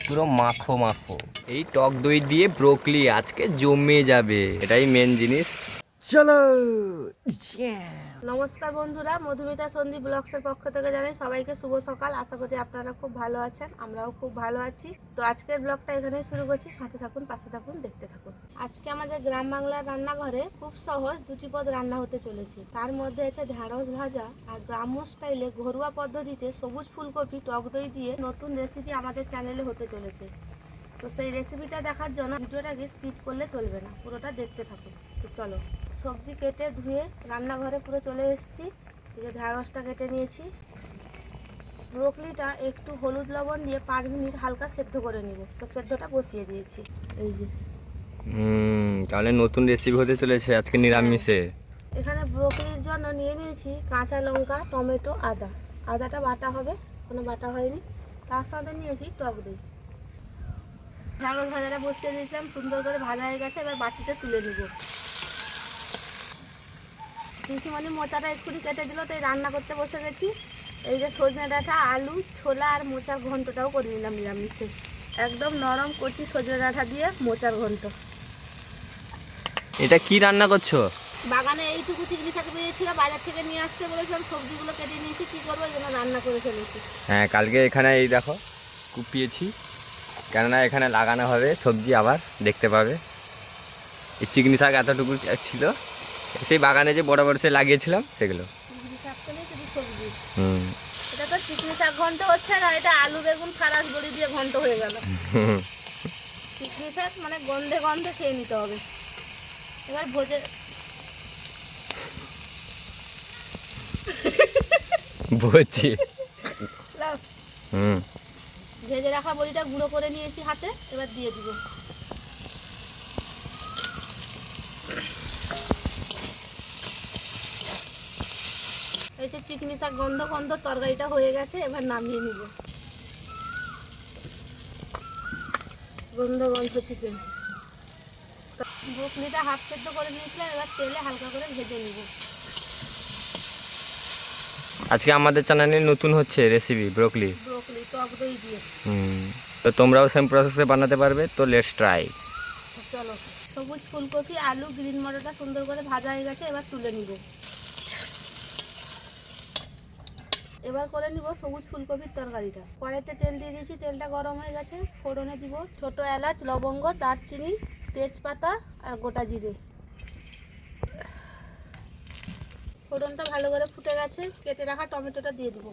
পুরো মাখো মাখো। এই টক দই দিয়ে ব্রোকলি আজকে জমে যাবে, এটাই মেন জিনিস। চলো। নমস্কার বন্ধুরা, মধুমিতা সন্দীপ ব্লগসের পক্ষ থেকে জানাই সবাইকে শুভ সকাল। আশা করি আপনারা খুব ভালো আছেন, আমরাও খুব ভালো আছি। তো আজকের ব্লগটা এখানেই শুরু করছি, সাথে থাকুন, পাশে থাকুন, দেখতে থাকুন। আজকে আমাদের গ্রাম বাংলার রান্নাঘরে খুব সহজ দুটি পদ রান্না হতে চলেছে। তার মধ্যে আছে ঢেঁড়স ভাজা আর গ্রাম্য স্টাইলে ঘরোয়া পদ্ধতিতে সবুজ ফুলকপি টক দই দিয়ে নতুন রেসিপি আমাদের চ্যানেলে হতে চলেছে। তো সেই রেসিপিটা দেখার জন্য ভিডিওটাকে স্কিপ করলে চলবে না, পুরোটা দেখতে থাকুন। তো চলো, সবজি কেটে ধুয়ে রান্নাঘরে পুরো চলে এসেছি। এই যে ঢেঁড়সটা কেটে নিয়েছি, ব্রোকলিটা একটু হলুদ লবণ দিয়ে 5 মিনিট হালকা সেদ্ধ করে নিব। তো সেদ্ধটা বসিয়ে দিয়েছি। এই যে তাহলে নতুন রেসিপি হতে চলেছে আজকে নিরামিষে। এখানে ব্রোকলির জন্য নিয়ে নিয়েছি কাঁচা লঙ্কা, টমেটো, আদা। আদাটা বাটা হবে, কোনো বাটা হয়নি। তার সাথে নিয়েছি টক দই। ঢেঁড়স ভাজাটা বসিয়ে দিয়েছিলাম, সুন্দর করে ভাজা হয়ে গেছে। এবার বাটিতে তুলে নিব। পিসিমণি মোচাটা একটুখানি কেটে দিল, তাই রান্না করতে বসে গেছি। এই যে সজনে ডাঁটা, আলু, ছোলা আর মোচার ঘন্টটাও করে নিলাম নিরামিষে। একদম নরম কচি সজনে ডাঁটা দিয়ে মোচার ঘন্ট। এটা কি রান্না করছো? বাগানে এইটুকু চিংড়ি শাক পেয়েছিল, বাজার থেকে নিয়ে আসতে বলেছিলাম, সবজিগুলো কেটে নিয়েছি। কী করবো, এই জন্য রান্না করে ফেলেছি। হ্যাঁ, কালকে এখানে এই দেখো কুপিয়েছি, কেননা এখানে লাগানো হবে সবজি, আবার দেখতে পাবে। এই চিকনি শাক এতটুকু ছিল, সেই বাগানে যে বড় বড় সে লাগিয়েছিলাম সেগুলো। চিংড়ি শাক তো নেই, শুধু সবজি। হুম। এটা তো চিকনি শাক ঘন্ট হচ্ছে না, এটা আলু বেগুন ফারাস বড়ি দিয়ে ঘন্ট হয়ে গেল। চিকনি শাক মানে গন্ধে গন্ধে খেয়ে নিতে হবে। এবার ভোজে বুঝছি। লাও, হুম। ভেজে রাখা বড়িটা গুঁড়ো করে নিয়েছি হাতে, এবার দিয়ে দিব। এই যে চিকনি শাক গন্ধ গন্ধ তরকারিটা হয়ে গেছে, এবার নামিয়ে নিব। গন্ধ গন্ধ চিকেন। ব্রোকলিটা হাফ সেদ্ধ করে নিয়েছিলাম, এবার তেলে হালকা করে ভেজে নিব। আজকে আমাদের চ্যানেলে নতুন হচ্ছে রেসিপি ব্রোকলি টক দই দিয়ে। তো তোমরাও সেম প্রসেসে বানাতে পারবে, তো লেটস ট্রাই। চলো, সবুজ ফুলকপি, আলু, গ্রিন মটরটা সুন্দর করে ভাজা হয়ে গেছে, এবার তুলে নিব। এবার করে নিব সবুজ ফুলকপির তরকারিটা। কড়াইতে তেল দিয়ে দিয়েছি, তেলটা গরম হয়ে গেছে। ফোড়নে দিব ছোট এলাচ, লবঙ্গ, দারচিনি, তেজপাতা আর গোটা জিরে। ফোড়নটা ভালো করে ফুটে গেছে, কেটে রাখা টমেটোটা দিয়ে দিব।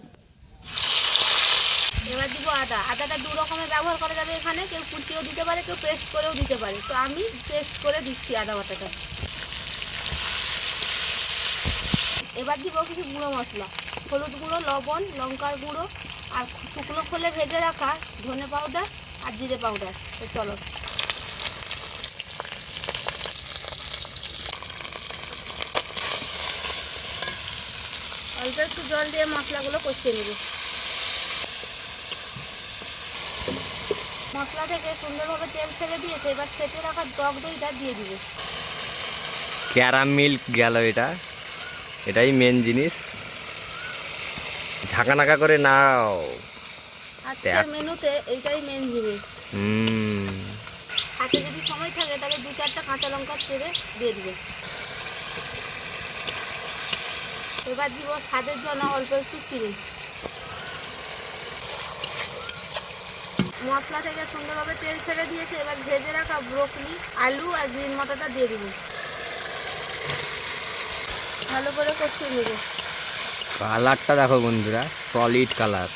এবার দিব আদা। আদাটা 2 রকমের ব্যবহার করা যাবে এখানে, কেউ কুচিয়েও দিতে পারে, কেউ পেস্ট করেও দিতে পারে। তো আমি পেস্ট করে দিচ্ছি আদা বাটাটা। এবার দিব কিছু গুঁড়ো মশলা, হলুদ গুঁড়ো, লবণ, লঙ্কার গুঁড়ো আর শুকনো খোলে ভেজে রাখা ধনে পাউডার আর জিরে পাউডার। তো চলো, অল্প একটু জল দিয়ে মশলাগুলো কষিয়ে নেব। মশলা থেকে সুন্দরভাবে তেল ছেড়ে দিয়েছে, এবার ফেটে রাখা টক দইটা দিয়ে দিব। ক্যারামেল গেল এটা, এটাই মেন জিনিস। ঢাকা নাকা করে নাও। আজকের মেনুতে এইটাই মেন জিনিস। হাতে যদি সময় থাকে তাহলে 2-4টা কাঁচা লঙ্কা ছেড়ে দিয়ে দিবে। এবার দিব স্বাদের জন্য অল্প একটু চিনি। মশলা থেকে সুন্দরভাবে তেল ছেড়ে দিয়েছে, এবার ভেজে রাখা ব্রোকলি, আলু আর গ্রিন মটরটা দিয়ে দিব। ভালো করে কষিয়ে নেব। কালারটা দেখো বন্ধুরা, সলিড কালার।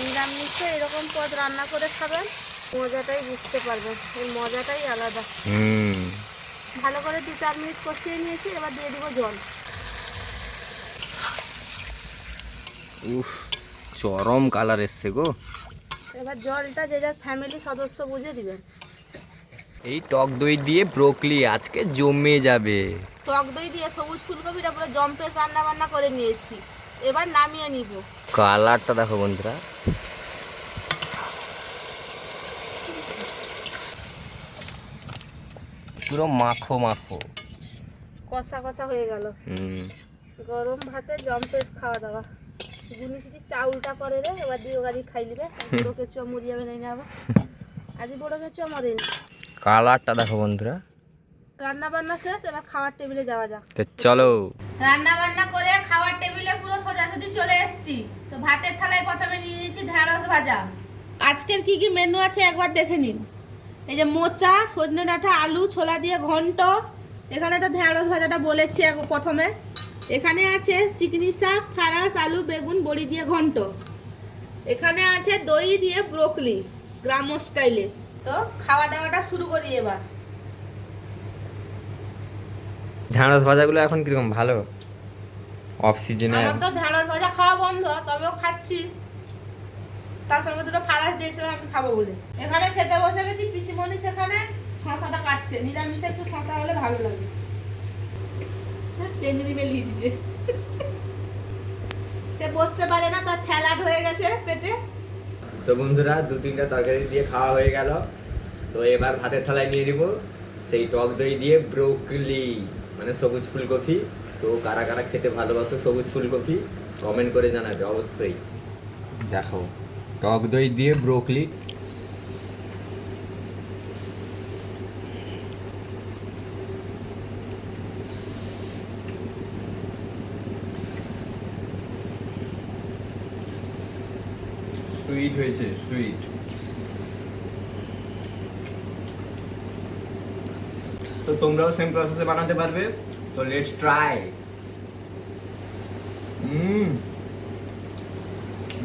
নিরামিষে এরকম পদ রান্না করে খাবেন, মজাটাই বুঝতে পারবেন, এই মজাটাই আলাদা। ভালো করে 2-4 মিনিট কষিয়ে নিয়েছি, এবার দিয়ে দিব জল। উফ, চরম কালার এসছে গো। এবার জলটা যে যার ফ্যামিলি সদস্য বুঝে দিবেন। এই টক দই দিয়ে ব্রোকলি আজকে জমে যাবে। টক দই দিয়ে সবুজ ফুলকপিটা পুরো জম্পেশ রান্না বান্না করে নিয়েছি, এবার নামিয়ে নিব। কালারটা দেখো বন্ধুরা, পুরো মাখো মাখো, কষা কষা হয়ে গেল। গরম ভাতে জম্পেশ খাওয়া দাওয়া। গুনিছিটি চাউলটা করে রে এবার দিয়ে গাড়ি খাই লিবে বড় কেচু মরি যাবে নাই না আবার আজ বড় কেচু মরেনি। কালারটা দেখো বন্ধুরা। রান্না বান্না শেষ, এবার খাওয়ার টেবিলে যাওয়া যাক। তো চলো। রান্না বান্না করে খাওয়ার টেবিলে পুরো সোজাসুজি চলে এসেছি। তো ভাতের থালায় প্রথমে নিয়ে নিয়েছি ঢেঁড়স ভাজা। আজকের কি কি মেনু আছে একবার দেখে নিন। এই যে মোচা, সজনে ডাঁটা, আলু, ছোলা দিয়ে ঘন্ট। এখানে তো ঢেঁড়স ভাজাটা বলেছি প্রথমে। এখানে আছে চিকনি শাক, ফারাস, আলু, বেগুন, বড়ি দিয়ে ঘন্ট। এখানে আছে দই দিয়ে ব্রোকলি গ্রাম স্টাইলে। তো খাওয়া দাওয়াটা শুরু করি এবার। ঢ্যাঁড়স ভাজাগুলো এখন কিরকম ভালো অফ সিজনে? আমার তো ঢেঁড়স ভাজা খাওয়া বন্ধ, তবেও খাচ্ছি। তার সঙ্গে দুটো ফারাস দিয়েছিলাম আমি খাবো বলে। এখানে খেতে বসে গেছি, পিসিমণি সেখানে শশাটা কাটছে। নিরামিষে একটু শশা হলে ভালো লাগে। টেঙ্গরি বেলিয়ে দিচ্ছে। সে বসতে পারে না, তার ফ্যালাট হয়ে গেছে পেটে। তো বন্ধুরা 2-3টা তরকারি দিয়ে খাওয়া হয়ে গেল। তো এবার ভাতের থালায় নিয়ে নিব সেই টক দই দিয়ে ব্রোকলি, মানে সবুজ ফুলকপি। তো কারা কারা খেতে ভালোবাসো সবুজ ফুলকপি কমেন্ট করে জানাবে অবশ্যই। দেখো টক দই দিয়ে ব্রোকলি। সুইট হয়েছে, সুইট। তো তোমরাও সেম প্রসেসে বানাতে পারবে। তো লেটস ট্রাই।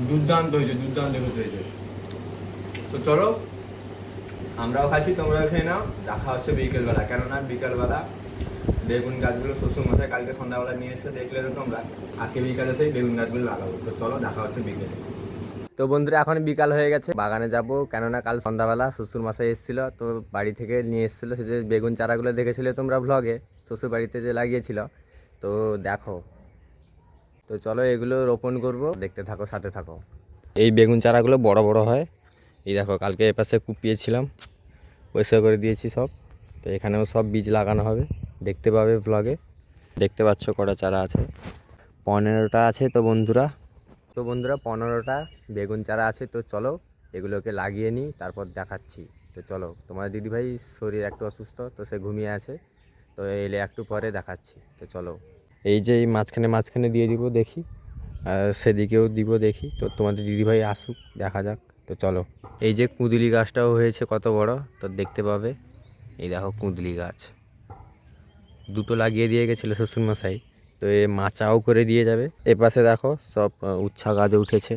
দুর্দান্ত হয়েছে, দুর্দান্ত হয়েছে। তো চলো আমরাও খাচ্ছি, তোমরাও খেয়ে নাও। দেখা হচ্ছে বিকেলবেলা, কেননা বিকেলবেলা বেগুন গাছগুলো শ্বশুর মশাই কালকে সন্ধ্যাবেলা নিয়ে এসে দেখলে তো তোমরা, আজকে বিকালে সেই বেগুন গাছগুলো লাগাবো। তো চলো দেখা হচ্ছে বিকেলে। তো বন্ধুরা এখন বিকাল হয়ে গেছে, বাগানে যাব, কেননা কাল সন্ধ্যাবেলা শ্বশুর মশাই এসেছিলো, তো বাড়ি থেকে নিয়ে এসেছিলো সে যে বেগুন চারাগুলো দেখেছিলে তোমরা ভ্লগে, শ্বশুর বাড়িতে যে লাগিয়েছিল। তো দেখো, তো চলো এগুলো রোপণ করব, দেখতে থাকো, সাথে থাকো। এই বেগুন চারাগুলো বড় বড় হয়। এই দেখো কালকে এপাশে কুপিয়েছিলাম, পরিষ্কার করে দিয়েছি সব। তো এখানেও সব বীজ লাগানো হবে, দেখতে পাবে ভ্লগে। দেখতে পাচ্ছ কটা চারা আছে, 15টা আছে। তো বন্ধুরা 15টা বেগুন চারা আছে। তো চলো এগুলোকে লাগিয়ে নিই, তারপর দেখাচ্ছি। তো চলো, তোমার দিদিভাই শরীর একটু অসুস্থ, তো সে ঘুমিয়ে আছে। তো এলে একটু পরে দেখাচ্ছি। তো চলো, এই যে এই মাঝখানে দিয়ে দিব দেখি, আর সেদিকেও দিব দেখি। তো তোমাদের দিদিভাই আসুক, দেখা যাক। তো চলো, এই যে কুঁদলি গাছটাও হয়েছে কত বড়, তো দেখতে পাবে। এই দেখো কুঁদলি গাছ দুটো লাগিয়ে দিয়ে গেছিলো শ্বশুরমশাই, তো এ মাচাও করে দিয়ে যাবে। এপাশে দেখো সব উচ্ছা গাছ উঠেছে,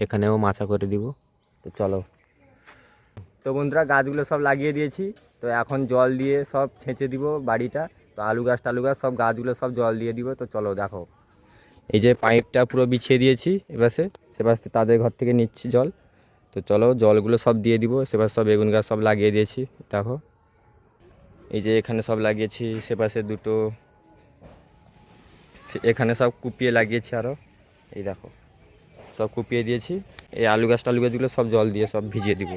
এখানেও মাচা করে দিব। তো চলো, তো বন্ধুরা গাছগুলো সব লাগিয়ে দিয়েছি। তো এখন জল দিয়ে সব ছেঁচে দিব বাড়িটা। তো আলু গাছ টালু গাছ সব গাছগুলো সব জল দিয়ে দিব। তো চলো দেখো, এই যে পাইপটা পুরো বিছিয়ে দিয়েছি এপাশে, সেপাশে তাদের ঘর থেকে নিচ্ছি জল। তো চলো জলগুলো সব দিয়ে দিব। সেপাশে সব বেগুন গাছ সব লাগিয়ে দিয়েছি দেখো, এই যে এখানে সব লাগিয়েছি, সেপাশে দুটো, এখানে সব কুপিয়ে লাগিয়েছি আরও। এই দেখো সব কুপিয়ে দিয়েছি। এই আলু গাছ টালু গাছগুলো সব জল দিয়ে সব ভিজিয়ে দিব।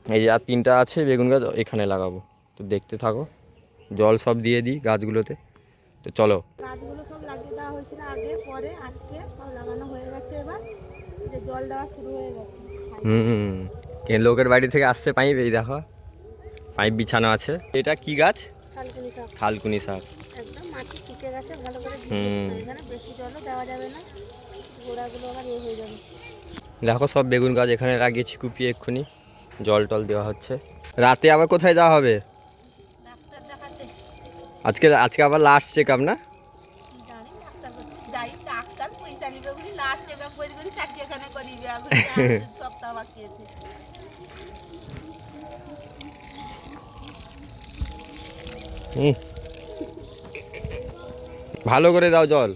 এই যে আর 3টা আছে বেগুন গাছ, এখানে লাগাবো। তো দেখতে থাকো, জল সব দিয়ে দিই গাছগুলোতে। তো চলো, গাছগুলো সব লাগিয়ে দেওয়া হয়েছিল আগে, পরে আজকে সব লাগানো হয়ে গেছে। এবার যে জল দেওয়া শুরু হয়ে গেছে। লোকের বাড়ি থেকে আসছে পাইপ, এই দেখো পাইপ বিছানো আছে। এটা কি গাছ? থালকুনি শাক। থালকুনি শাক। একদম মাটি শুকিয়ে গেছে ভালো করে, এখানে বেশি জলও দেওয়া যাবে না, গোড়াগুলো আবার হয়ে যাবে। দেখো সব বেগুন গাছ এখানে লাগিয়েছি কুপিয়ে, এক্ষুনি জল টল দেওয়া হচ্ছে। রাতে আবার কোথায় যাওয়া হবে? ডাক্তার দেখাতে। আজকে আবার লাস্ট চেক আপ না? জানি ডাক্তার যাই, ডাক্তার পয়সা নিবে বলি লাস্ট চেক আপ করে বলি চাকরি এখানে করিবে, এখন সপ্তাহ বাকি আছে। ভালো করে দাও জল।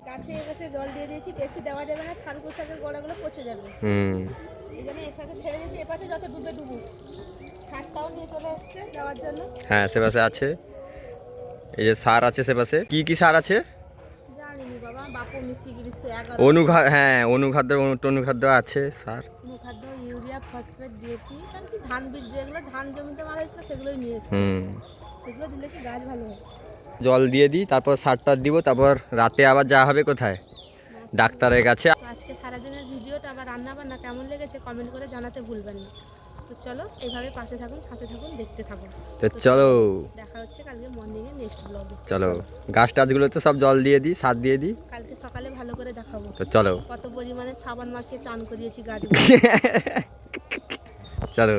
গাছে গাছে জল দিয়ে দিয়েছি, বেশি দেওয়া যাবে না, থালকুনি শাকের গোড়াগুলো পচে যাবে। এই জন্য এখানে ছেড়ে দিয়েছি, এপাশে যত ডুবে ডুবুক। সারটাও নিয়ে চলে এসছে দেওয়ার জন্য। হ্যাঁ সেপাশে আছে, এই যে সার আছে সেপাশে। কি কি সার আছে জানিনি বাবা, বাপু মিশিয়ে গেছে 11 অনুখাদ্য, হ্যাঁ অনুখাদ্য আছে সার। অনুখাদ্য, ইউরিয়া, ফসফেট, ডিএপি, মানে কি ধান বীজ যেগুলো ধান জমিতে মারা হয়েছিল সেগুলোই নিয়ে এসছে। সেগুলো দিলে কি গাছ ভালো হয়। জল দিয়ে দিই, তারপর সারটা দিব, তারপর রাতে আবার যাওয়া হবে কোথায়? ডাক্তারের কাছে। আজকে রান্না বান্না কেমন লেগেছে কমেন্ট করে জানাতে ভুলবেন না। তো চলো এইভাবে পাশে থাকুন, সাথে থাকুন, দেখতে থাকুন। তো চলো দেখা হচ্ছে কালকে মর্নিংয়ে নেক্সট ব্লগে। চলো গাছ টাছগুলোতে সব জল দিয়ে দিই, সার দিয়ে দিই। কালকে সকালে ভালো করে দেখাবো তো চলো কত পরিমাণে সাবান মাখিয়ে চান করিয়েছি গাছগুলো। চলো।